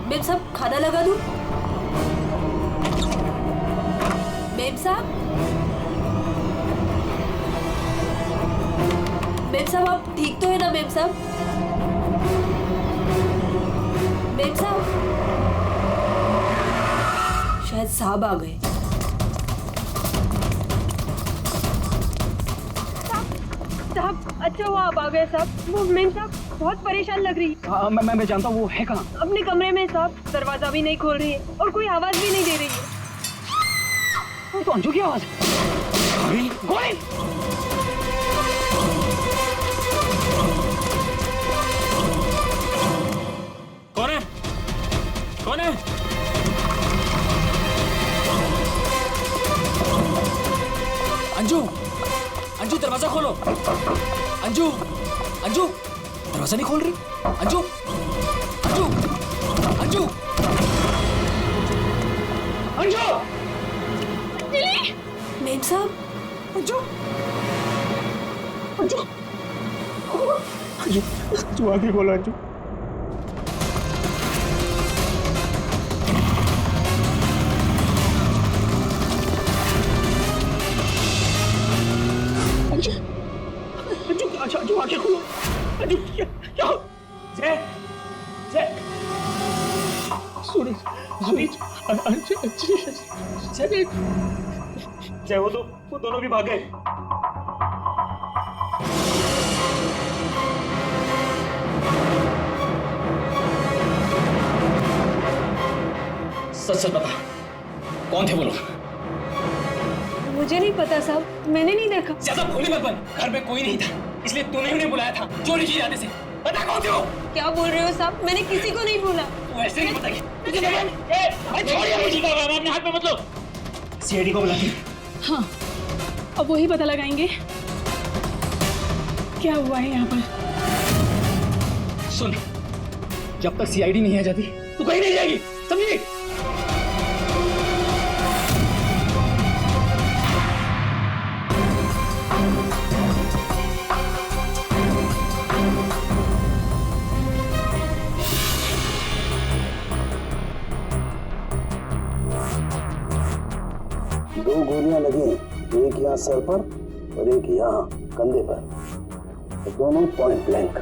Ma'am साहब खाना लगा दूं? मेम साहब, मेम साहब आप ठीक तो है ना मेम साहब? मेम साहब, शायद साहब आ गए। साहब अच्छा हुआ आप आ गए साहब। वो मेम साहब बहुत परेशान लग रही है। मैं जानता हूँ वो है कहाँ? अपने कमरे में साहब, दरवाजा भी नहीं खोल रही है और कोई आवाज भी नहीं दे रही है। तो अंजू की आवाज है। गोली! कौन है? कौन है? अंजू, अंजू दरवाजा खोलो। अंजू, अंजू दरवाजा नहीं खोल रही। अंजू, अंजू, अंजू, अंजू, अंजलि! मेम साहब, अंजू, अंजू, अंजू, तू आगे बोलो अंजू। अंजू, अंजू, अच्छा अंजू आगे खोलो। अंजू क्या क्या? जय, जय, सुनो, सुनो, अंजू, अंजू, जय, जय वो दोनों भी भाग गए। सच सच बता, कौन थे वो लोग? मुझे नहीं पता साहब, मैंने नहीं देखा। ज्यादा भोली मत बन, घर में कोई नहीं था इसलिए तूने उन्हें बुलाया था चोरी की इरादे से। बता कौन थे वो? क्या बोल रहे हो साहब, मैंने किसी को नहीं बोला। तू ऐसे नहीं बताएगी। छोड़िए मुझे, अपने हाथ में मत लो। सीआईडी को बुलाती। हाँ, अब वही पता लगाएंगे क्या हुआ है यहाँ पर। सुन, जब तक सीआईडी नहीं आ जाती तू कहीं नहीं जाएगी, समझी? दो गोलियां लगी, एक यहाँ सर पर और एक यहाँ कंधे पर, तो दोनों पॉइंट ब्लैंक।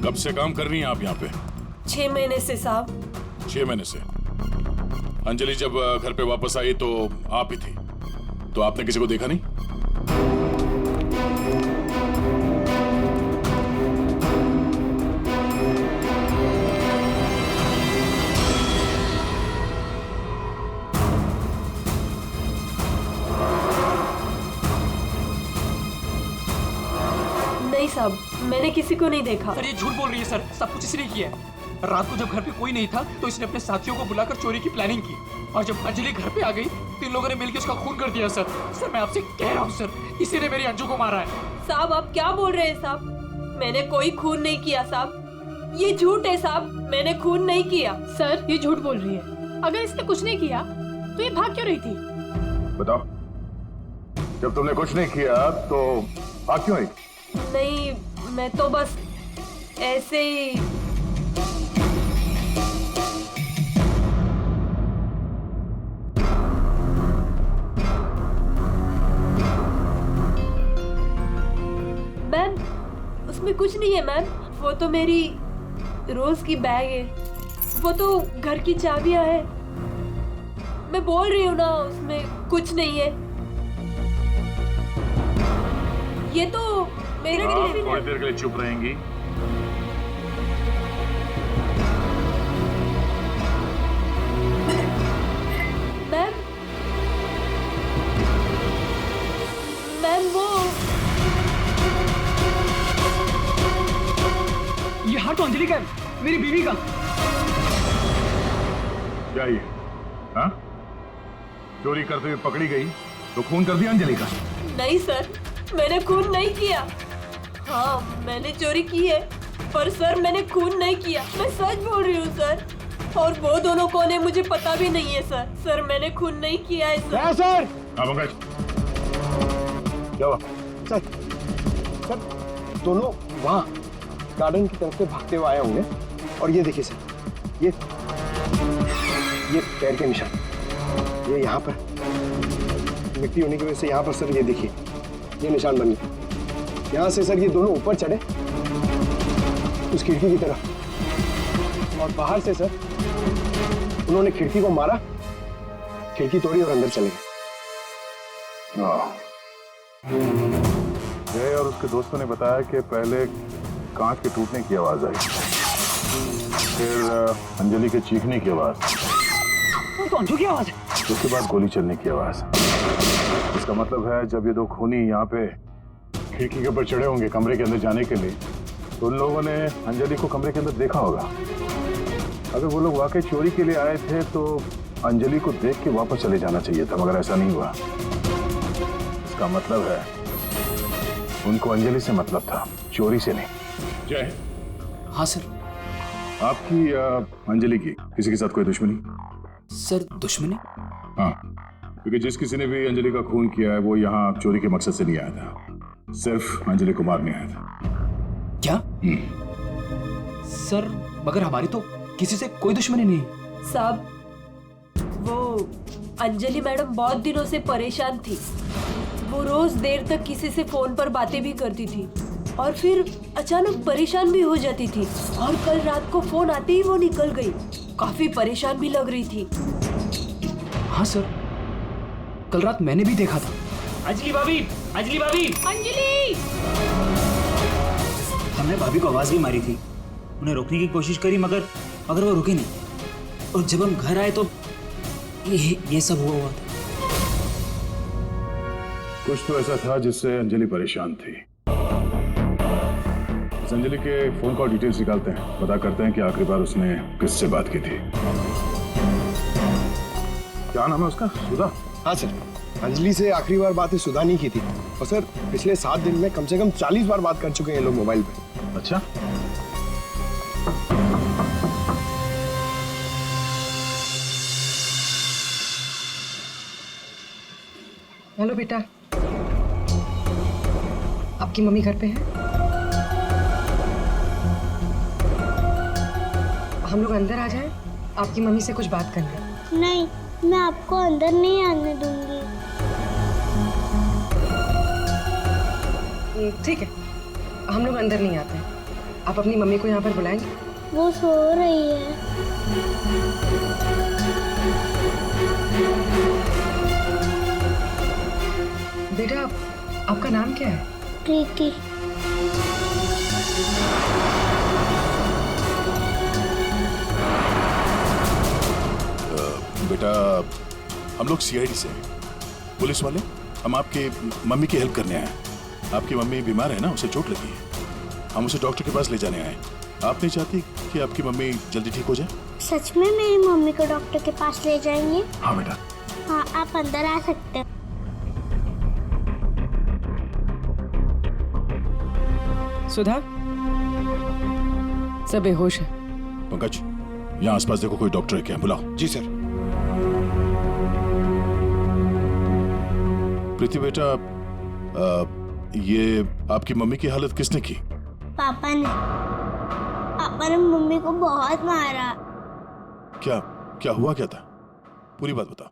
कब से काम कर रही हैं आप यहाँ पे? 6 महीने से साहब। 6 महीने से। अंजलि जब घर पे वापस आई तो आप ही थी, तो आपने किसी को देखा नहीं? नहीं साहब, मैंने किसी को नहीं देखा। सर ये झूठ बोल रही है सर, सब कुछ इसने किया है। रात को जब घर पे कोई नहीं था तो इसने अपने साथियों को बुलाकर चोरी की प्लानिंग की और जब अंजलि घर पे आ गई तो इन लोगों ने मिलकर उसका खून कर दिया। सर सर मैं आपसे कह रहा हूँ सर, इसी ने मेरी अंजू को मारा है। साहब आप क्या बोल रहे हैं साहब? मैंने कोई खून नहीं किया साहब, ये झूठ है साहब, मैंने खून नहीं किया। सर ये झूठ बोल रही है, अगर इसने कुछ नहीं किया तो ये भाग क्यों रही थी? बताओ, जब तुमने कुछ नहीं किया तो भाग क्यों आई? नहीं, मैं तो बस ऐसे ही। मैम उसमें कुछ नहीं है मैम, वो तो मेरी रोज की बैग है, वो तो घर की चाबियां है। मैं बोल रही हूँ ना, उसमें कुछ नहीं है। ये तो मेरा आप टिफिन थोड़ी है। देर के लिए चुप रहेंगी? मैम, मैम वो ये हाथ तो अंजलि का है, मेरी बीवी का। क्या ये? हाँ? चोरी करते हुए पकड़ी गई तो खून कर दिया अंजलि का? नहीं सर, मैंने खून नहीं किया। हाँ, मैंने चोरी की है, पर सर मैंने खून नहीं किया। मैं सच बोल रही हूँ सर। और वो दोनों कौन है मुझे पता भी नहीं है सर। सर मैंने खून नहीं किया है सर। सर हाँ पंकज, क्या हुआ? सर दोनों वहाँ गार्डन की तरफ से भागते हुए आए होंगे। और ये देखिए सर, ये पैर के निशान, ये यहाँ पर मिट्टी होने की वजह से यहाँ पर सर ये देखिए ये निशान बन गए। यहाँ से सर ये दोनों ऊपर चढ़े उस खिड़की की तरफ, और बाहर से सर उन्होंने खिड़की को मारा, खिड़की तोड़ी और अंदर चले गए। जय और उसके दोस्तों ने बताया कि पहले कांच के टूटने की आवाज आई, फिर अंजलि के चीखने की आवाज, तो अंजू की आवाज है। उसके बाद गोली चलने की आवाज। इसका मतलब है जब ये दो खूनी यहाँ पे खिड़की के ऊपर चढ़े होंगे कमरे के अंदर जाने के लिए, तो उन लोगों ने अंजलि को कमरे के अंदर देखा होगा। अगर वो लोग वाकई चोरी के लिए आए थे तो अंजलि को देख के वापस चले जाना चाहिए था, मगर ऐसा नहीं हुआ। इसका मतलब है उनको अंजलि से मतलब था, चोरी से नहीं। जय, हाँ सर। आपकी अंजलि की किसी के साथ कोई दुश्मनी? सर दुश्मनी? हाँ, क्योंकि जिस किसी ने भी अंजलि का खून किया है वो यहाँ चोरी के मकसद से नहीं आया था, सिर्फ अंजलि को मारने आया था। क्या? सर मगर हमारी तो किसी से कोई दुश्मनी नहीं। साहब, वो अंजलि मैडम बहुत दिनों से परेशान थी। वो रोज देर तक किसी से फोन पर बातें भी करती थी और फिर अचानक परेशान भी हो जाती थी। और कल रात को फोन आते ही वो निकल गई। काफी परेशान भी लग रही थी। हाँ सर, कल रात मैंने भी देखा था। अंजलि भाभी, अंजलि भाभी। अंजलि! हमने भाभी को आवाज भी मारी थी, उन्हें रोकने की कोशिश करी मगर वो रुके नहीं। और जब हम घर आए तो ये सब हुआ था। कुछ तो ऐसा था जिससे अंजलि परेशान थी। इस अंजलि के फोन कॉल डिटेल्स निकालते हैं, पता करते हैं कि आखिरी बार उसने किससे बात की थी। क्या नाम है उसका? सुधा? हाँ सर, अंजलि से आखिरी बार बात सुधा नहीं की थी। और सर पिछले 7 दिन में कम से कम 40 बार बात कर चुके हैं ये लोग मोबाइल पे। अच्छा, हेलो बेटा, आपकी मम्मी घर पे है? हम लोग अंदर आ जाएं? आपकी मम्मी से कुछ बात करनी है। नहीं, मैं आपको अंदर नहीं आने दूंगी। ठीक है, हम लोग अंदर नहीं आते। आप अपनी मम्मी को यहाँ पर बुलाएंगे? वो सो रही है। बेटा, आपका नाम क्या है? प्रीति। बेटा हम लोग सीआईडी से हैं, पुलिस वाले। हम आपके मम्मी की हेल्प करने आए हैं। आपकी मम्मी बीमार है ना, उसे चोट लगी है। हम उसे डॉक्टर के पास ले जाने आए। आप नहीं चाहती कि आपकी मम्मी जल्दी ठीक हो जाए? सच में मेरी मम्मी को डॉक्टर के पास ले जाएंगे? हाँ बेटा। हाँ, आप अंदर आ सकते हो। सुधा, सब बेहोश है। पंकज, यहाँ आसपास देखो कोई डॉक्टर है क्या? बुलाओ। जी सर। प्रीति बेटा, ये आपकी मम्मी की हालत किसने की? पापा ने मम्मी को बहुत मारा। क्या हुआ क्या था? पूरी बात बताओ।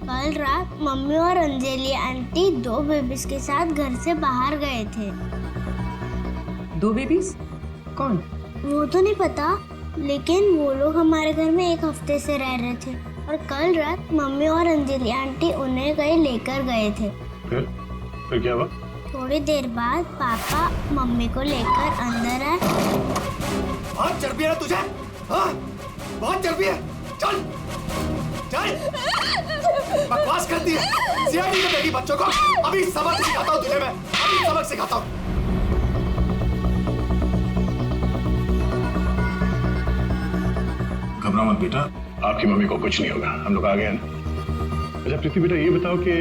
कल रात मम्मी और अंजलि आंटी 2 बेबीज के साथ घर से बाहर गए थे। 2 बेबीज? कौन? वो तो नहीं पता, लेकिन वो लोग हमारे घर में 1 हफ्ते से रह रहे थे और कल रात मम्मी और अंजलि आंटी उन्हें कहीं लेकर गए थे। फिर क्या हुआ? थोड़ी देर बाद पापा मम्मी को लेकर अंदर आए। बहुत चर्बी है तुझे, हाँ? बहुत चर्बी है। चल चल, बकवास करती है, सीआईडी में देगी बच्चों को। अभी सबक सिखाता हूँ तुझे मैं, अभी सबक सिखाता हूँ। घबरा मत बेटा, आपकी मम्मी को कुछ नहीं होगा, हम लोग आ गए हैं। अच्छा प्रीति बेटा, ये बताओ कि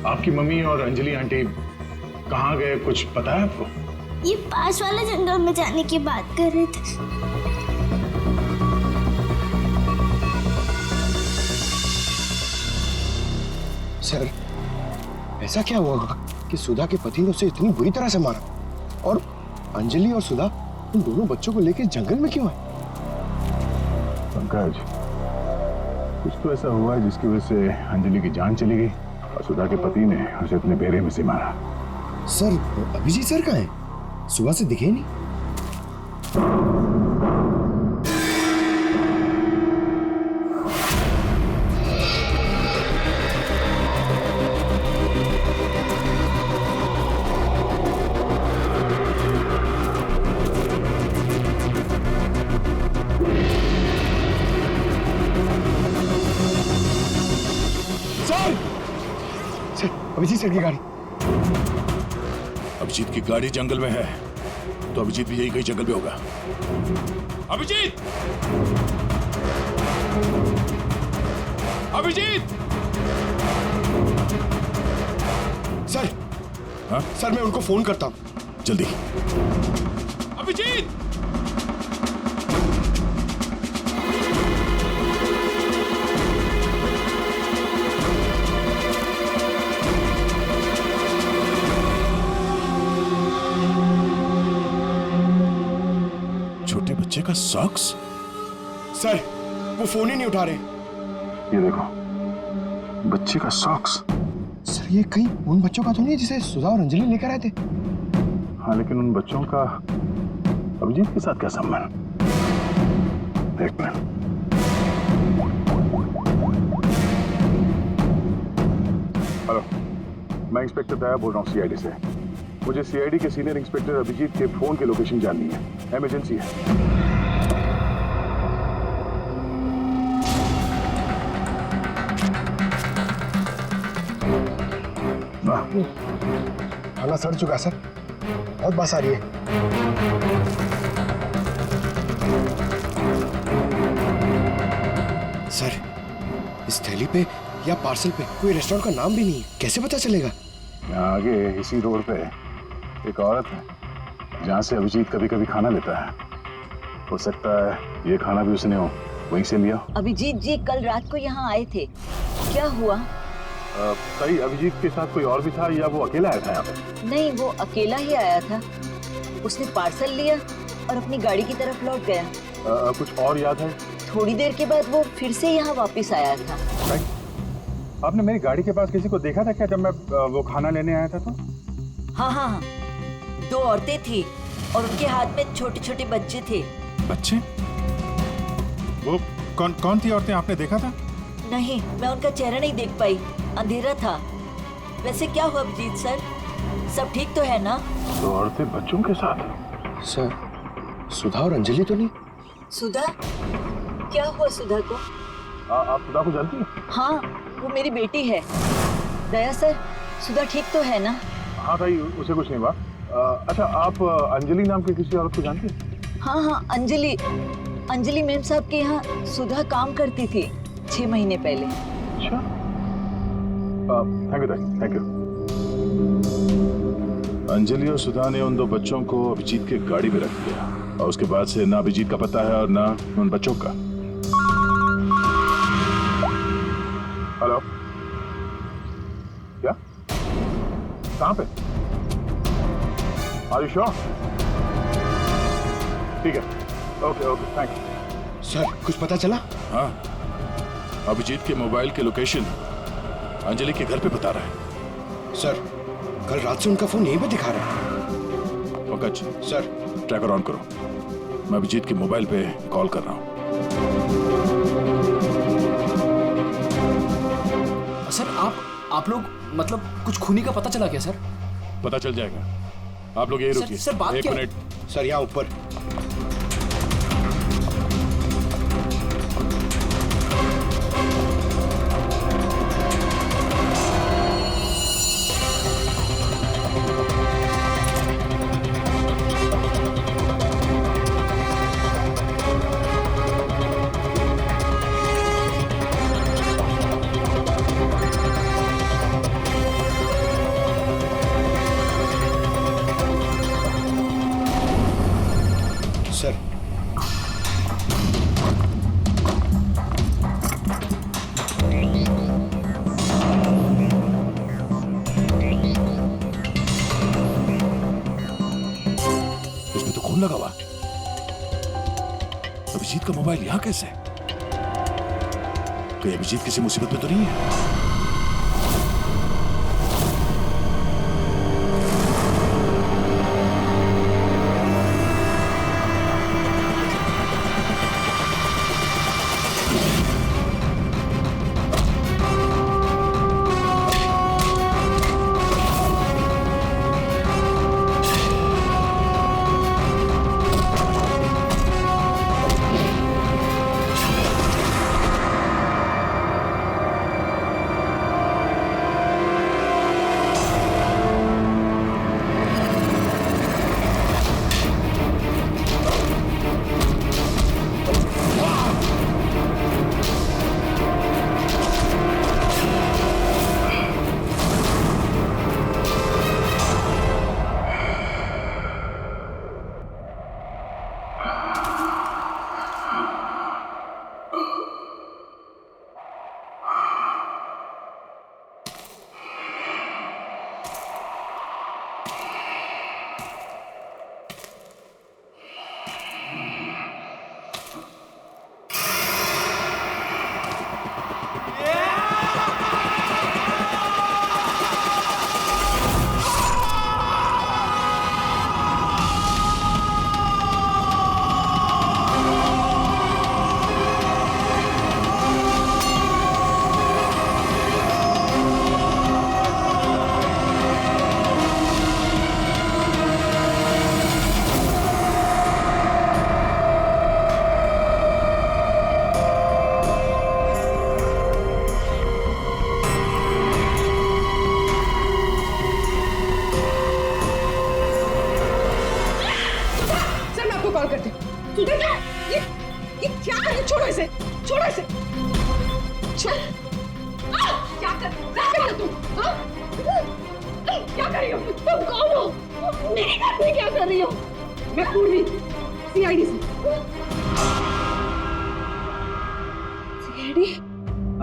आपकी मम्मी और अंजलि आंटी कहाँ गए, कुछ पता है आपको? ये पास वाले जंगल में जाने की बात कर रहे थे। सर, ऐसा क्या हुआ होगा कि सुधा के पति ने उसे इतनी बुरी तरह से मारा, और अंजलि और सुधा उन दोनों बच्चों को लेकर जंगल में क्यों आए? पंकज, कुछ तो ऐसा हुआ है जिसकी वजह से अंजलि की जान चली गई और सुधा के पति ने उसे अपने बेरे में से मारा। सर, अभिजीत सर कहाँ हैं? सुबह से दिखे नहीं। सर, अभिजीत सर की गाड़ी। अभिजीत की गाड़ी जंगल में है, तो अभिजीत भी यही कहीं जंगल में होगा। अभिजीत! अभिजीत! सर, हाँ? सर मैं उनको फोन करता हूँ। जल्दी। अभिजीत! छोटे बच्चे का सॉक्स? सर, वो फोन ही नहीं उठा रहे। ये देखो, बच्चे का सॉक्स। सर, ये कहीं उन बच्चों का तो नहीं है जिसे सुधा और अंजलि लेकर आए थे? हाँ, लेकिन उन बच्चों का अभिजीत के साथ क्या संबंध? एक मिनट। हेलो, मैं इंस्पेक्टर दया बोल रहा हूँ सीआईडी से। मुझे सीआईडी के सीनियर इंस्पेक्टर अभिजीत के फोन की लोकेशन जाननी है, इमरजेंसी है। थाना सड़ चुका सर, बहुत बात आ रही है। सर, इस थैली पे या पार्सल पे कोई रेस्टोरेंट का नाम भी नहीं है, कैसे पता चलेगा? यहाँ आगे इसी रोड पे एक औरत है जहाँ से अभिजीत कभी कभी खाना लेता है। हो सकता है ये खाना भी उसने वहीं से लिया। अभिजीत जी कल रात को यहाँ आए थे, क्या हुआ? सही, अभिजीत के साथ कोई और भी था या वो अकेला आया था यहाँ पे? नहीं, वो अकेला ही आया था। उसने पार्सल लिया और अपनी गाड़ी की तरफ लौट गया। कुछ और याद है? थोड़ी देर के बाद वो फिर से यहाँ वापस आया था। आपने मेरी गाड़ी के पास किसी को देखा था क्या जब मैं वो खाना लेने आया था तो? हाँ हाँ हाँ, 2 औरतें थी और उनके हाथ में छोटे छोटे बच्चे थे। बच्चे? वो कौन थी औरतें, आपने देखा था? नहीं, मैं उनका चेहरा नहीं देख पाई, अंधेरा था। वैसे क्या हुआ अभिजीत सर, सब ठीक तो है ना? 2 औरतें बच्चों के साथ? सर, सुधा और अंजलि तो नहीं? सुधा? क्या हुआ सुधा को? आप सुधा को जानती हैं? हाँ, वो मेरी बेटी है। दया सर, सुधा ठीक तो है ना? हाँ भाई, उसे कुछ नहीं हुआ। अच्छा, आप अंजलि नाम की किसी औरत को जानती हैं? हाँ हाँ, अंजलि मैम साहब के यहाँ सुधा काम करती थी 6 महीने पहले। अच्छा, थैंक यू। अंजलि और सुधा ने उन 2 बच्चों को अभिजीत के गाड़ी में रख दिया और उसके बाद से ना अभिजीत का पता है और ना उन बच्चों का। हेलो, क्या? कहाँ पे? Are you sure? ठीक है, ओके, थैंक यू। सर, कुछ पता चला? हाँ, अभिजीत के मोबाइल के लोकेशन अंजलि के घर पे बता रहा है। सर, कल रात से उनका फोन यहीं पे दिखा रहा है। पंकज, सर, ट्रैकर ऑन करो। मैं अभिजीत के मोबाइल पे कॉल कर रहा हूँ। सर आप लोग मतलब कुछ खूनी का पता चला क्या सर? पता चल जाएगा, आप लोग यही रुकिए। सर बात एक क्या? मिनट सर, यहाँ ऊपर। सर, इसमें तो खून लगा हुआ। अभिजीत का मोबाइल यहाँ कैसे? कहीं अभिजीत किसी मुसीबत में तो नहीं है? क्या कर रही हो? तुम कौन हो? मेरे घर में क्या कर रही हो? मैं पूर्वी, सीआईडी से। सीआईडी?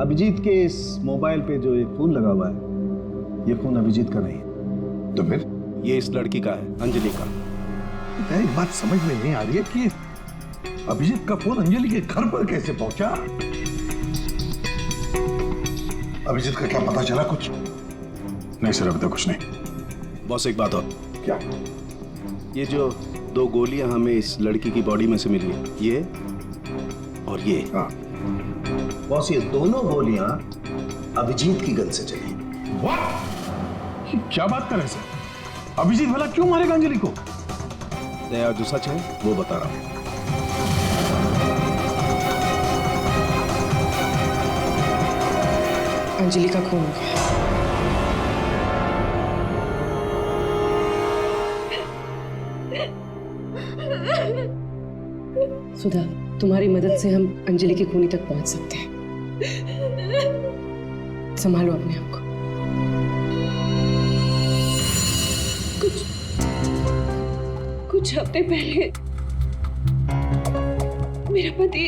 अभिजीत के इस मोबाइल पे जो एक फोन लगा हुआ है, ये फोन अभिजीत का नहीं है। तो फिर? ये इस लड़की का है, अंजलि का। एक बात समझ में नहीं आ रही है कि अभिजीत का फोन अंजलि के घर पर कैसे पहुंचा? अभिजीत का क्या पता चला कुछ? नहीं सर, अभी तक कुछ नहीं। बॉस, एक बात और। क्या? ये जो 2 गोलियां हमें इस लड़की की बॉडी में से मिली, ये और ये। हाँ। बॉस, ये दोनों गोलियां अभिजीत की गन से चली। What? क्या बात कर रहे हैं सर? अभिजीत भला क्यों मारेगा अंजलि को? दया, जो सच है वो बता रहा हूं। अंजलि का खून हो गया। सुधा, तुम्हारी मदद से हम अंजलि की खूनी तक पहुंच सकते हैं। संभालो अपने आप को। कुछ हफ्ते पहले मेरा पति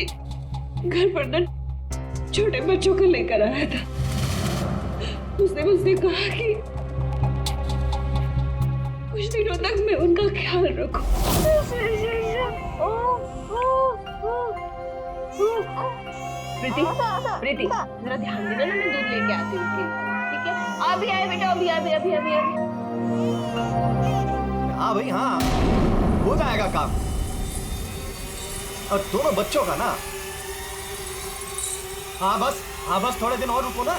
घर पर न छोटे बच्चों को लेकर आया था। उसने मुझसे कहा कि कुछ दिनों तक मैं उनका ख्याल रखूं। प्रीति, जरा ध्यान देना ना, मैं दूध लेके आती हूँ, ठीक है? अभी आए बेटा, अभी। हाँ भाई हाँ, हो जाएगा काम। और दोनों बच्चों का ना। हाँ बस थोड़े दिन और रुको ना,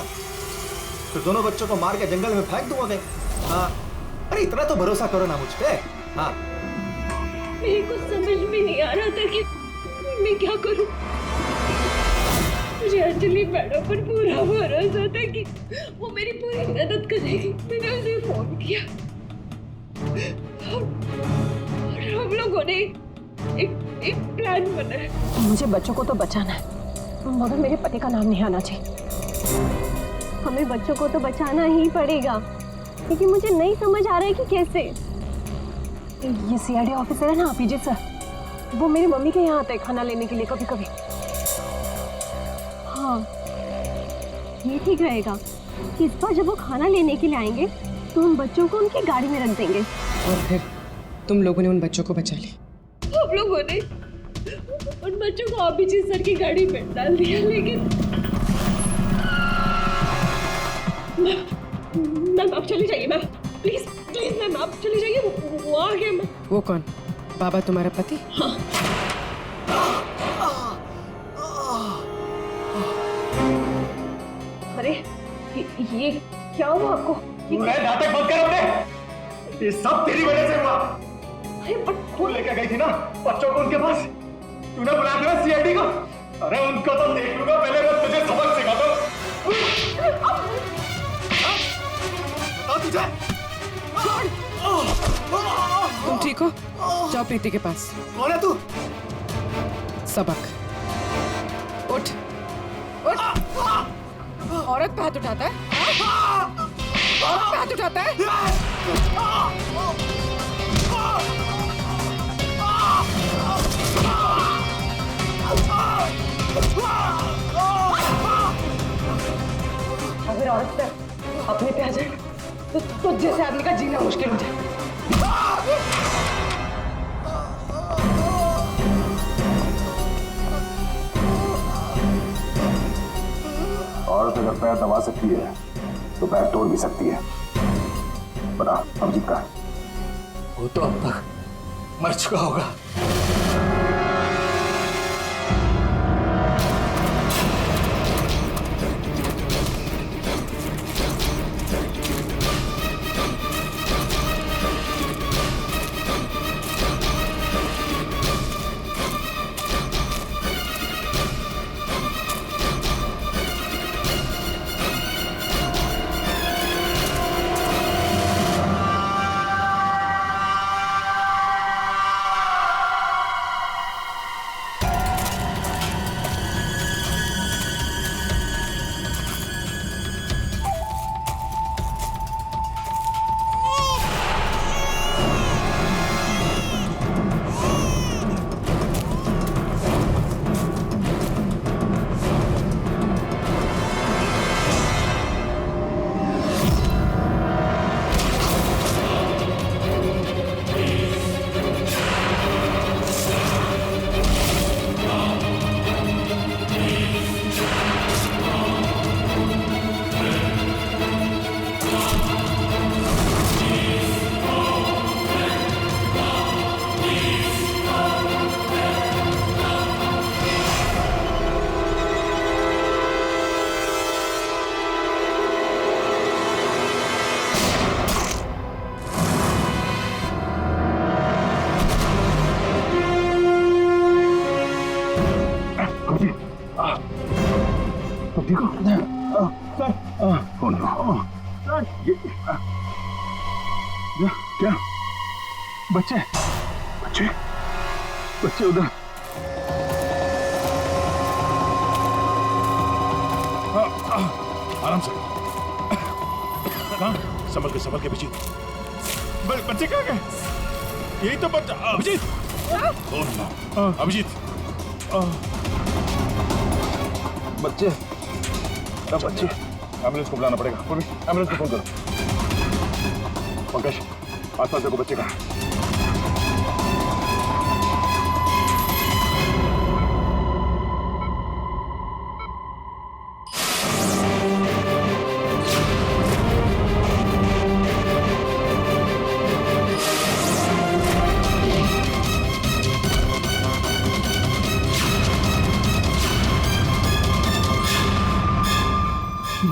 फिर दोनों बच्चों को मार के जंगल में फेंक दूंगा कहीं। हाँ, अरे इतना तो भरोसा करो ना मुझ पे। हाँ, मेरे को समझ में नहीं आ रहा था कि मैं क्या करूं। मुझे अंजलि मैडम पर पूरा भरोसा था कि वो मेरी पूरी मदद करेगी। मैंने उसे फोन किया और हम लोगों ने एक प्लान बनाया। मुझे बच्चों को तो बचाना है, मगर मेरे पति का नाम नहीं आना चाहिए। हमें बच्चों को तो बचाना ही पड़ेगा, लेकिन मुझे नहीं समझ आ रहा है कि कैसे। ये सीआईडी ऑफिसर है ना अभिजीत सर, वो मेरी मम्मी के यहाँ आते हैं खाना लेने के लिए कभी कभी। हाँ, ये ठीक रहेगा कि इस बार जब वो खाना लेने के लिए आएंगे तो उन बच्चों को उनकी गाड़ी में रख देंगे। और फिर तुम लोगों ने उन बच्चों को बचा लिया। हम लोगों ने उन बच्चों को अभिजीत सर की गाड़ी में डाल दिया, लेकिन मैम आप चली जाइए। मैम प्लीज मैम आप चली जाइए। वो आ गया। मैम वो कौन? बाबा तुम्हारा पति? हाँ। अरे ये क्या हुआ आपको? नाटक बंद कर अपने। ये सब तेरी वजह से हुआ। तू लेकर गई थी ना बच्चों को उनके पास, तूने बुलाया था ना सीआईडी को। अरे उनको तो देख लूंगा, पहले मैं तुझे सबक सिखाता हूं। बता तुझे। तुम ठीक हो? जाओ प्रीति के पास। कौन है तू? सबक। उठ। औरत पे हाथ उठाता है? औरत पे हाथ उठाता है? अगर औरत पे अपने पे आ जाए तो जैसे आदमी का जीना मुश्किल हो जाए। औरत अगर पैर दबा सकती है तो पैर तोड़ भी सकती है। बता अभिजीत का? वो तो अब तक मर चुका होगा। ठीक हो? क्या बच्चे बच्चे बच्चे उधर। आराम से। संभल के अभिजीत। बच्चे कहाँ गए? यही तो बच्चा। अभिजीत अभिजीत बच्चे बच्चे। एम्बुलेंस को बुलाना पड़ेगा। एम्बुलेंस को फोन करो। पंकज आसपास देखो बच्चे का।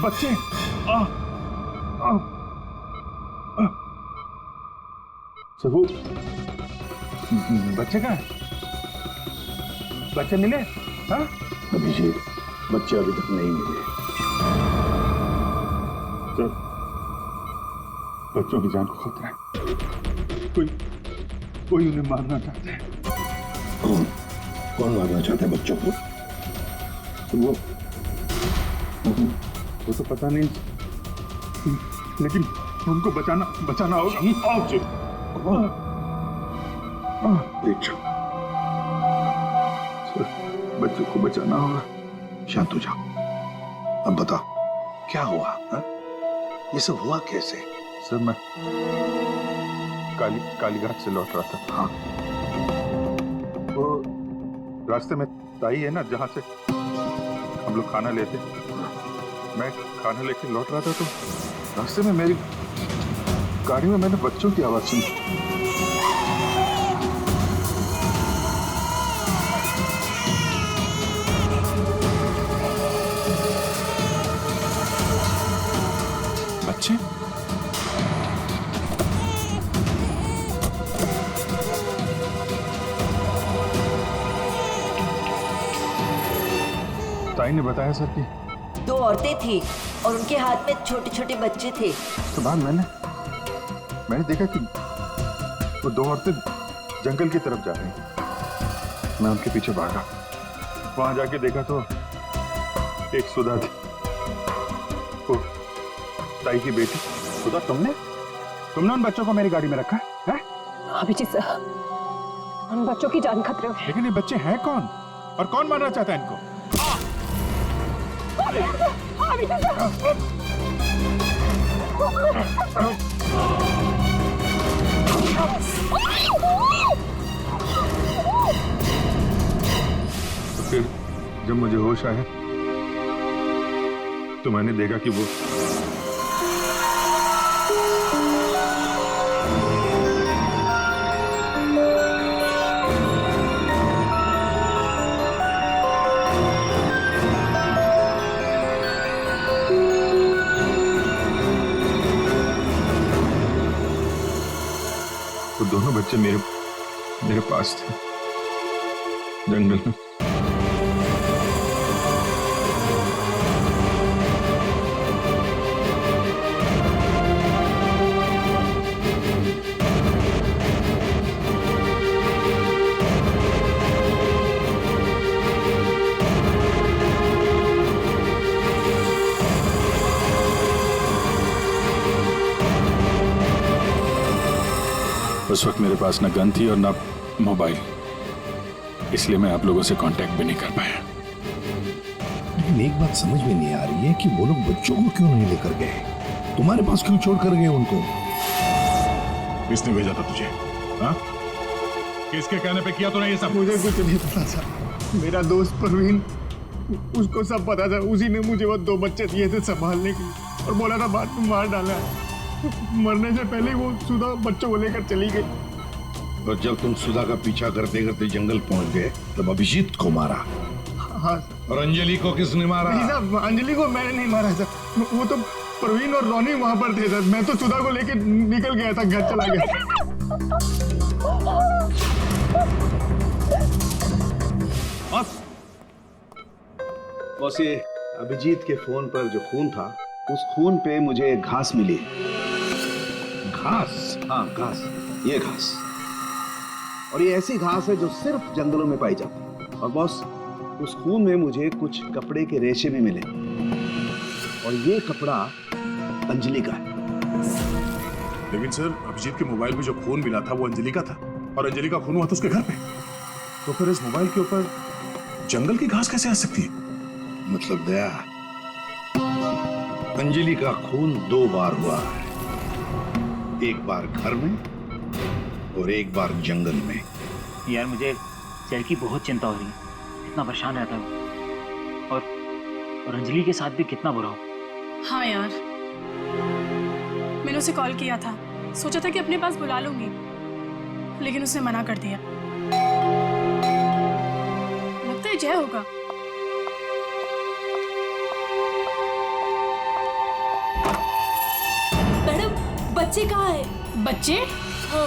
बच्चे सबू बच्चे कहाँ हैं? बच्चे मिले? हाँ? अभिजीत, बच्चे अभी तक नहीं मिले। सर, बच्चों की जान को खतरा है। कोई उन्हें मारना चाहता है। कौन मारना चाहता है बच्चों को? वो तो पता नहीं, लेकिन उनको बचाना होगा। बच्चों को बचाना होगा। शांत हो जाओ। अब बताओ क्या हुआ? हा? ये सब हुआ कैसे? सर मैं कालीघाट से लौट रहा था। हाँ, वो रास्ते में ताई है ना, जहाँ से हम लोग खाना लेते, मैं खाना लेके लौट रहा था तो रास्ते में मेरी गाड़ी में मैंने बच्चों की आवाज सुनी। बच्चे? ताई ने बताया सर कि 2 औरतें थी और उनके हाथ में छोटे छोटे बच्चे थे। उसके बाद मैंने देखा कि वो 2 औरतें जंगल की तरफ जा रही हैं। मैं उनके पीछे भागा। वहां जाके देखा तो एक सुधा थी, वो ताई की बेटी। सुधा, तुमने उन बच्चों को मेरी गाड़ी में रखा है? अभिजीत सर, उन बच्चों की जान खतरे में। लेकिन ये बच्चे हैं कौन और कौन मारना चाहता है इनको? तो फिर जब मुझे होश आया तो मैंने देखा कि वो दोनों बच्चे मेरे पास थे जंगल में। उस वक्त मेरे पास न गन थी और न मोबाइल, इसलिए मैं आप लोगों से कांटेक्ट भी नहीं कर पाया। लेकिन एक बात समझ में नहीं आ रही है कि वो लोग बच्चों को क्यों नहीं लेकर गए? तुम्हारे पास क्यों छोड़ कर गए उनको? किसने भेजा था तुझे? हाँ? किसके कहने पे किया तूने ये सब? मुझे कुछ नहीं पता था। मेरा दोस्त परवीन, उसको सब पता था। उसी ने मुझे वो 2 बच्चे दिए थे संभालने के लिए और बोला था बाद में मार डाला है। मरने से पहले वो सुधा बच्चों को लेकर चली गई। और जब तुम सुधा का पीछा करते करते जंगल पहुंच गए तब अभिजीत को मारा। हाँ। और अंजलि को किसने मारा? नहीं साहब, अंजलि को मैंने नहीं मारा था। वो तो परवीन और रोनी वहां पर थे सर। मैं तो सुधा को लेकर निकल गया था, घर चला गया। बस ये अभिजीत के फोन पर जो खून था, उस खून पे मुझे घास मिली। घास? हाँ, घास। ये घास। और ये ऐसी घास है जो सिर्फ जंगलों में पाई जाती है। और बॉस, उस खून में मुझे कुछ कपड़े के रेशे भी मिले। और ये कपड़ा अंजलि का है। लेकिन सर, अभिजीत के मोबाइल में जो खून मिला था वो अंजलि का था और अंजलि का खून हुआ था उसके घर पे। तो फिर इस मोबाइल के ऊपर जंगल की घास कैसे आ सकती है? मतलब दया, अंजलि का खून 2 बार हुआ है। एक बार घर में और एक बार जंगल में। यार मुझे सर की बहुत चिंता हो रही है। कितना परेशान रहता है और अंजलि के साथ भी कितना बुरा हो। हाँ यार, मैंने उसे कॉल किया था, सोचा था कि अपने पास बुला लूंगी, लेकिन उसने मना कर दिया। लगता है जय होगा। बच्चे कहाँ है? बच्चे? हाँ।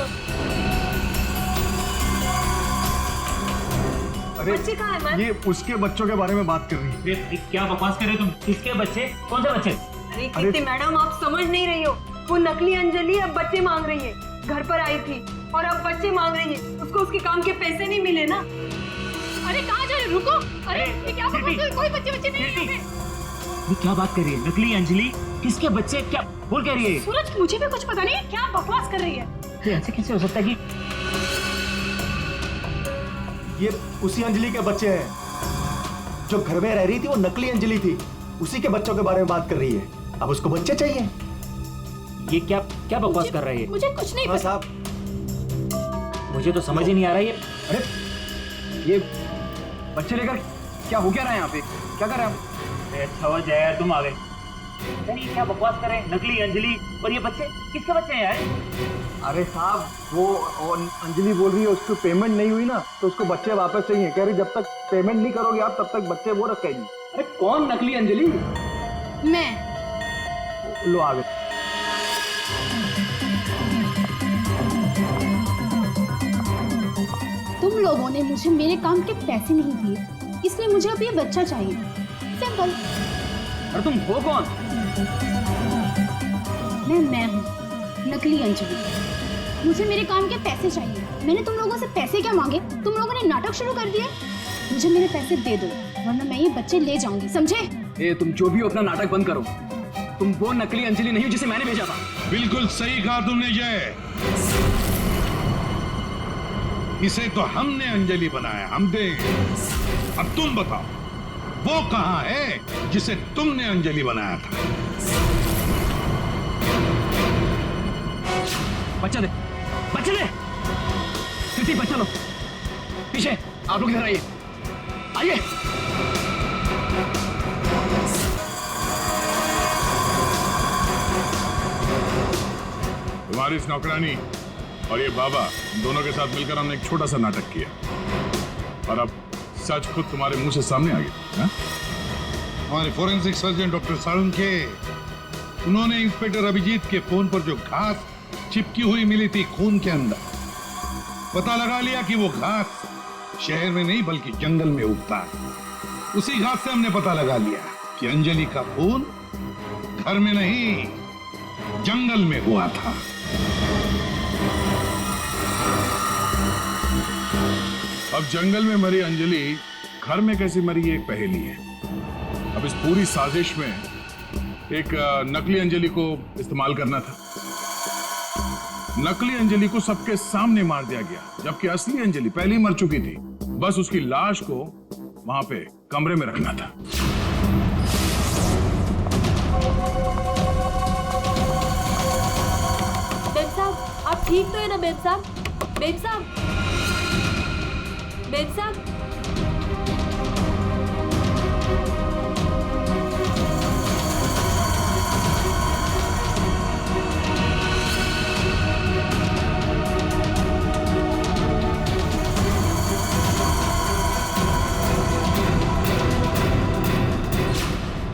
अरे बच्चे कहाँ है मैम? ये उसके बच्चों के बारे में बात कर रही है। क्या बकवास कर रहे हो तुम? किसके बच्चे? कौन से बच्चे? अरे कीर्ति मैडम, आप समझ नहीं रही हो। वो नकली अंजलि अब बच्चे मांग रही है। घर पर आई थी और अब बच्चे मांग रही है। उसको उसके काम के पैसे नहीं मिले ना। अरे कहाँ जा रहे? रुको। अरे ये क्या बकवास कर रही है? कोई बच्चे नहीं है यहाँ पे। ये क्या बात कर रही है? नकली अंजलि? किसके बच्चे? क्या बोल कह रही है? सूरज, मुझे भी कुछ पता नहीं है, क्या बकवास कर रही है? ये ऐसे कैसे हो सकता है कि ये उसी अंजलि के बच्चे हैं जो घर में रह रही थी। वो नकली अंजलि थी। उसी के बच्चों के बारे में बात कर रही है। अब उसको बच्चे चाहिए। ये क्या बकवास कर रही है? मुझे कुछ नहीं पता। साहब, मुझे तो समझ ही नहीं आ रहा है। अरे ये बच्चे लेकर क्या हो क्या रहा है यहाँ पे? क्या कर रहे हैं आप? अच्छा हुआ जया तुम आ गए। यार ये क्या बकवास कर रहे हैं? नकली अंजलि और ये बच्चे? किसके बच्चे हैं यार? अरे साहब, वो अंजलि बोल रही है उसको पेमेंट नहीं हुई ना, तो उसको बच्चे वापस चाहिए। कह रही जब तक पेमेंट नहीं करोगे आप तब तक बच्चे वो रखेगी। अरे कौन नकली अंजलि? मैं। लो आ गए। तुम लोगों ने मुझे मेरे काम के पैसे नहीं दिए, इसलिए मुझे अब ये बच्चा चाहिए। सिंपल। अरे तुम हो कौन? मैं हूँ नकली अंजलि। मुझे मेरे काम के पैसे चाहिए। मैंने तुम लोगों से पैसे क्या मांगे? तुम लोगों ने नाटक शुरू कर दिया। मुझे मेरे पैसे दे दो, वरना मैं ये बच्चे ले जाऊंगी, समझे? ए, तुम जो भी हो अपना नाटक बंद करो। तुम वो नकली अंजलि नहीं हो जिसे मैंने भेजा था। बिल्कुल सही कहा तुमने जय। इसे तो हमने अंजलि बनाया, हम देंगे। अब तुम बताओ वो कहाँ है जिसे तुमने अंजलि बनाया था? बच्चा दे, बच्चा दे। कृति बच्चा लो। पीछे आप लोग इधर आइए, आइए। तुम्हारी इस नौकरानी और ये बाबा दोनों के साथ मिलकर हमने एक छोटा सा नाटक किया और अब सच खुद तुम्हारे मुंह से सामने आ गया। हमारे फोरेंसिक सर्जन डॉक्टर साळुंखे, उन्होंने इंस्पेक्टर अभिजीत के फोन पर जो घास चिपकी हुई मिली थी खून के अंदर, पता लगा लिया कि वो घास शहर में नहीं बल्कि जंगल में उगता है। उसी घास से हमने पता लगा लिया कि अंजलि का खून घर में नहीं जंगल में हुआ था। अब जंगल में मरी अंजलि घर में कैसे मरी ये एक पहेली है। अब इस पूरी साजिश में एक नकली अंजलि को इस्तेमाल करना था। नकली अंजलि को सबके सामने मार दिया गया, जबकि असली अंजलि पहले ही मर चुकी थी। बस उसकी लाश को वहां पे कमरे में रखना था। बेब साहब, आप ठीक तो है ना? बेब साहब, बेब साहब, बेब साहब।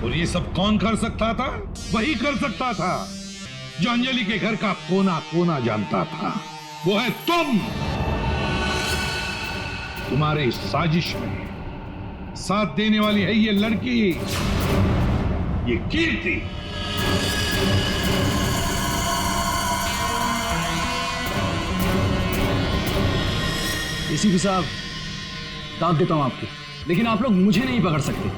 और ये सब कौन कर सकता था? वही कर सकता था जो अंजलि के घर का कोना कोना जानता था। वो है तुम। तुम्हारे इस साजिश में साथ देने वाली है ये लड़की, ये कीर्ति। एसीपी साहब, दाद देता हूं आपकी, लेकिन आप लोग मुझे नहीं पकड़ सकते।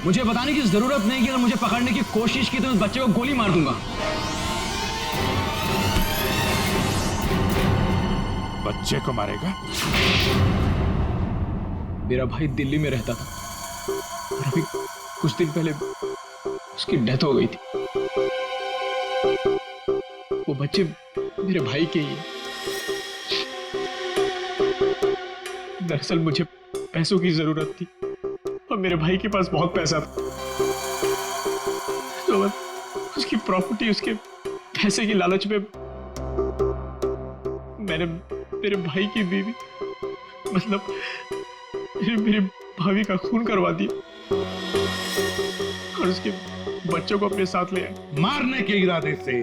मुझे बताने की जरूरत नहीं कि अगर मुझे पकड़ने की कोशिश की तो उस बच्चे को गोली मार दूंगा। बच्चे को मारेगा? मेरा भाई दिल्ली में रहता था और अभी कुछ दिन पहले उसकी डेथ हो गई थी। वो बच्चे मेरे भाई के ही हैं। दरअसल मुझे पैसों की जरूरत थी और मेरे भाई के पास बहुत पैसा था, तो उसकी प्रॉपर्टी, उसके पैसे की लालच में मैंने मेरे भाई की बीवी, मतलब मेरे भाभी का खून करवा दिया और और उसके बच्चों को अपने साथ ले आए। मारने के इरादे से,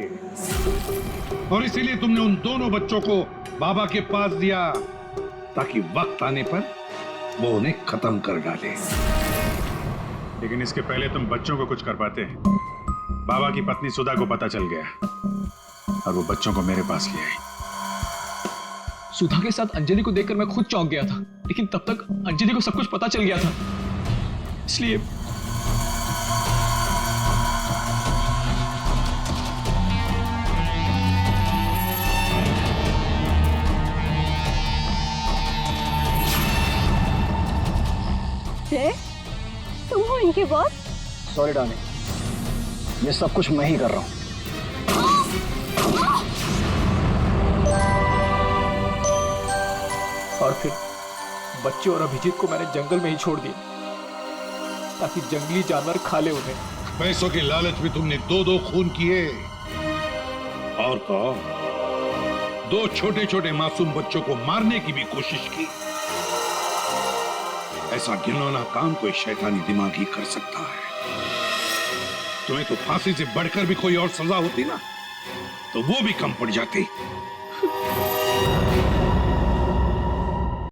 और इसीलिए तुमने उन दोनों बच्चों को बाबा के पास दिया ताकि वक्त आने पर वो उन्हें खत्म कर डाले। लेकिन इसके पहले तुम बच्चों को कुछ कर पाते हैं। बाबा की पत्नी सुधा को पता चल गया और वो बच्चों को मेरे पास ले आई। सुधा के साथ अंजलि को देखकर मैं खुद चौंक गया था, लेकिन तब तक अंजलि को सब कुछ पता चल गया था, इसलिए तुम हो इनके बॉस? सॉरी डार्लिंग, ये सब कुछ मैं ही कर रहा हूँ। और फिर बच्चे और अभिजीत को मैंने जंगल में ही छोड़ दिया ताकि जंगली जानवर खा ले उन्हें। पैसों के लालच में तुमने दो खून किए, और तो और, दो छोटे छोटे मासूम बच्चों को मारने की भी कोशिश की। ऐसा घिनौना काम कोई शैतानी दिमाग ही कर सकता है। तुम्हें तो फांसी से बढ़कर भी कोई और सजा होती ना, तो वो भी कम पड़ जाती।